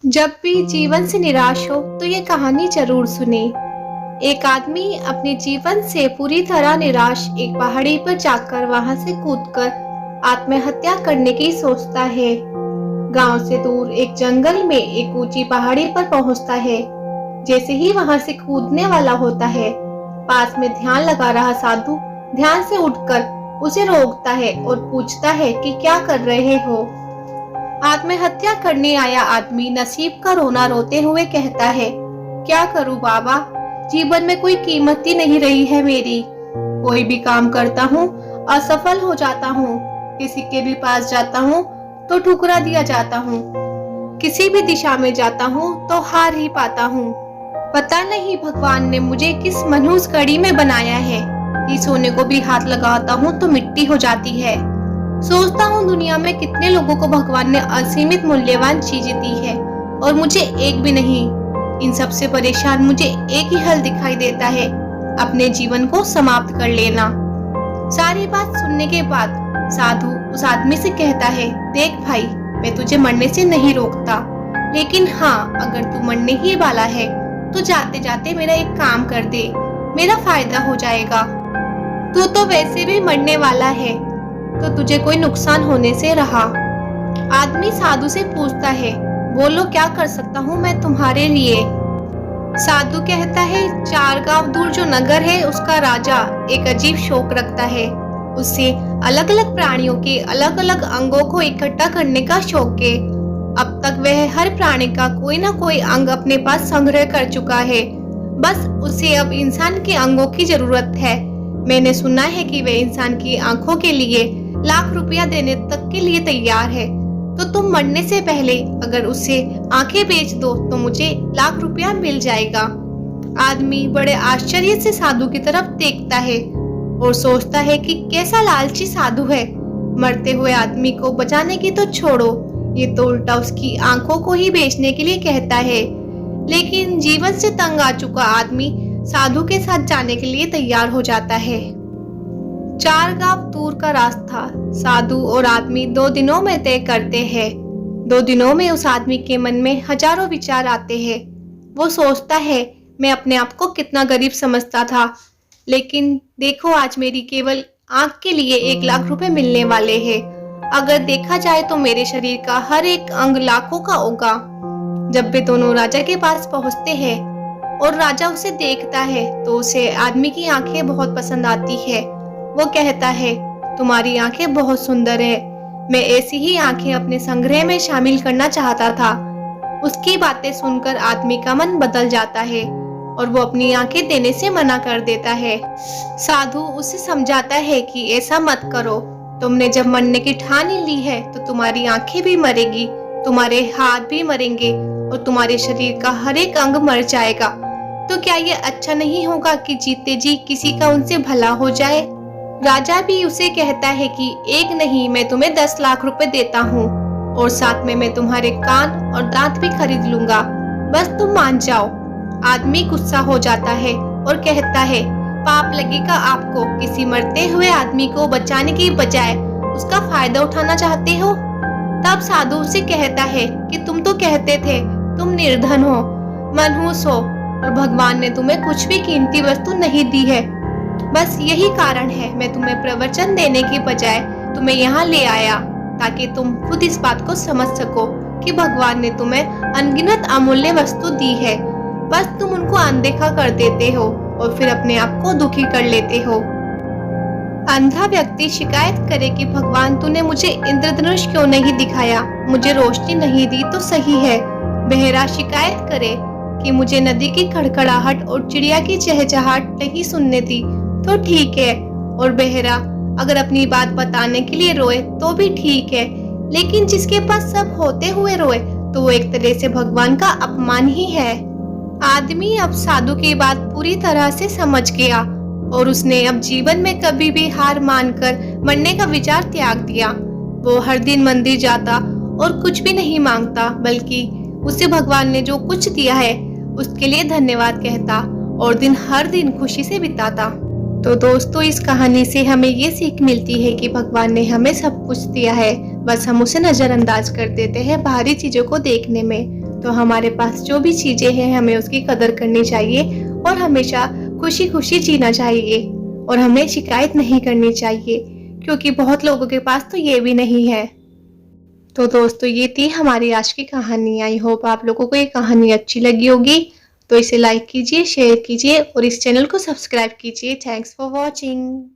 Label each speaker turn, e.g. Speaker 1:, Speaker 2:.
Speaker 1: जब भी जीवन से निराश हो तो ये कहानी जरूर सुने। एक आदमी अपने जीवन से पूरी तरह निराश एक पहाड़ी पर जाकर वहां से कूदकर आत्महत्या करने की सोचता है। गांव से दूर एक जंगल में एक ऊंची पहाड़ी पर पहुंचता है। जैसे ही वहां से कूदने वाला होता है, पास में ध्यान लगा रहा साधु ध्यान से उठकर उसे रोकता है और पूछता है कि क्या कर रहे हो। आत्महत्या करने आया आदमी नसीब का रोना रोते हुए कहता है, क्या करूं बाबा, जीवन में कोई कीमत ही नहीं रही है मेरी। कोई भी काम करता हूँ असफल हो जाता हूँ, किसी के भी पास जाता हूँ तो ठुकरा दिया जाता हूँ, किसी भी दिशा में जाता हूँ तो हार ही पाता हूँ। पता नहीं भगवान ने मुझे किस मनहूस कड़ी में बनाया है कि सोने को भी हाथ लगाता हूँ तो मिट्टी हो जाती है। सोचता हूँ दुनिया में कितने लोगों को भगवान ने असीमित मूल्यवान चीजें दी है और मुझे एक भी नहीं। इन सब से परेशान मुझे एक ही हल दिखाई देता है, अपने जीवन को समाप्त कर लेना। सारी बात सुनने के बाद साधु उस आदमी से कहता है, देख भाई, मैं तुझे मरने से नहीं रोकता, लेकिन हाँ, अगर तू मरने ही वाला है तो जाते जाते मेरा एक काम कर दे, मेरा फायदा हो जाएगा। तू तो वैसे भी मरने वाला है तो तुझे कोई नुकसान होने से रहा। आदमी साधु से पूछता है, बोलो क्या कर सकता हूँ मैं तुम्हारे लिए। साधु कहता है, 4 गांव दूर जो नगर है उसका राजा एक अजीब शौक रखता है। उसे अलग अलग प्राणियों के अलग अलग अंगों को इकट्ठा करने का शौक है। अब तक वह हर प्राणी का कोई ना कोई अंग अपने पास संग्रह कर चुका है, बस उसे अब इंसान के अंगों की जरूरत है। मैंने सुना है कि वह इंसान की आंखों के लिए लाख रुपया देने तक के लिए तैयार है, तो तुम मरने से पहले अगर उसे आंखें बेच दो तो मुझे लाख रुपया मिल जाएगा। आदमी बड़े आश्चर्य से साधु की तरफ देखता है और सोचता है कि कैसा लालची साधु है। मरते हुए आदमी को बचाने की तो छोड़ो, ये तो उल्टा उसकी आंखों को ही बेचने के लिए कहता है। लेकिन जीवन से तंग आ चुका आदमी साधु के साथ जाने के लिए तैयार हो जाता है। 4 गांव दूर का रास्ता साधु और आदमी 2 दिनों में तय करते हैं। 2 दिनों में उस आदमी के मन में हजारों विचार आते हैं। वो सोचता है, मैं अपने आप को कितना गरीब समझता था, लेकिन देखो आज मेरी केवल आंख के लिए 1 लाख रुपए मिलने वाले हैं। अगर देखा जाए तो मेरे शरीर का हर एक अंग लाखों का होगा। जब वे दोनों राजा के पास पहुंचते हैं और राजा उसे देखता है तो उसे आदमी की आंखें बहुत पसंद आती है। वो कहता है, तुम्हारी आंखें बहुत सुंदर है, मैं ऐसी ही आंखें अपने संग्रह में शामिल करना चाहता था। उसकी बातें सुनकर आदमी का मन बदल जाता है और वो अपनी आंखें देने से मना कर देता है। साधु उसे समझाता है कि ऐसा मत करो, तुमने जब मरने की ठान ही ली है तो तुम्हारी आंखें भी मरेगी, तुम्हारे हाथ भी मरेंगे और तुम्हारे शरीर का हर एक अंग मर जाएगा। तो क्या ये अच्छा नहीं होगा कि जीते जी किसी का उनसे भला हो जाए। राजा भी उसे कहता है कि एक नहीं, मैं तुम्हें 10 लाख रुपए देता हूँ और साथ में मैं तुम्हारे कान और दांत भी खरीद लूंगा, बस तुम मान जाओ। आदमी गुस्सा हो जाता है और कहता है, पाप लगेगा आपको, किसी मरते हुए आदमी को बचाने की बजाय उसका फायदा उठाना चाहते हो। तब साधु उसे कहता है कि तुम तो कहते थे तुम निर्धन हो, मनहूस हो और भगवान ने तुम्हें कुछ भी कीमती वस्तु नहीं दी है। बस यही कारण है मैं तुम्हें प्रवचन देने की बजाय तुम्हें यहाँ ले आया, ताकि तुम खुद इस बात को समझ सको कि भगवान ने तुम्हें अनगिनत अमूल्य वस्तु दी है, बस तुम उनको अनदेखा कर देते हो और फिर अपने आप को दुखी कर लेते हो। अंधा व्यक्ति शिकायत करे कि भगवान तूने मुझे इंद्रधनुष क्यों नहीं दिखाया, मुझे रोशनी नहीं दी तो सही है। बहरा शिकायत करे कि मुझे नदी की खड़खड़ाहट और चिड़िया की चहचहाट नहीं सुनने दी तो ठीक है, और बहरा अगर अपनी बात बताने के लिए रोए तो भी ठीक है, लेकिन जिसके पास सब होते हुए रोए तो वो एक तरह से भगवान का अपमान ही है। आदमी अब साधु की बात पूरी तरह से समझ गया और उसने अब जीवन में कभी भी हार मानकर मरने का विचार त्याग दिया। वो हर दिन मंदिर जाता और कुछ भी नहीं मांगता, बल्कि उसे भगवान ने जो कुछ दिया है उसके लिए धन्यवाद कहता और हर दिन खुशी से बिताता। तो दोस्तों, इस कहानी से हमें ये सीख मिलती है कि भगवान ने हमें सब कुछ दिया है, बस हम उसे नजरअंदाज कर देते हैं बाहरी चीजों को देखने में। तो हमारे पास जो भी चीजें हैं हमें उसकी कदर करनी चाहिए और हमेशा खुशी खुशी जीना चाहिए और हमें शिकायत नहीं करनी चाहिए, क्योंकि बहुत लोगों के पास तो ये भी नहीं है। तो दोस्तों ये थी हमारी आज की कहानी। आई होप आप लोगों को ये कहानी अच्छी लगी होगी। तो इसे लाइक कीजिए, शेयर कीजिए और इस चैनल को सब्सक्राइब कीजिए। Thanks for watching.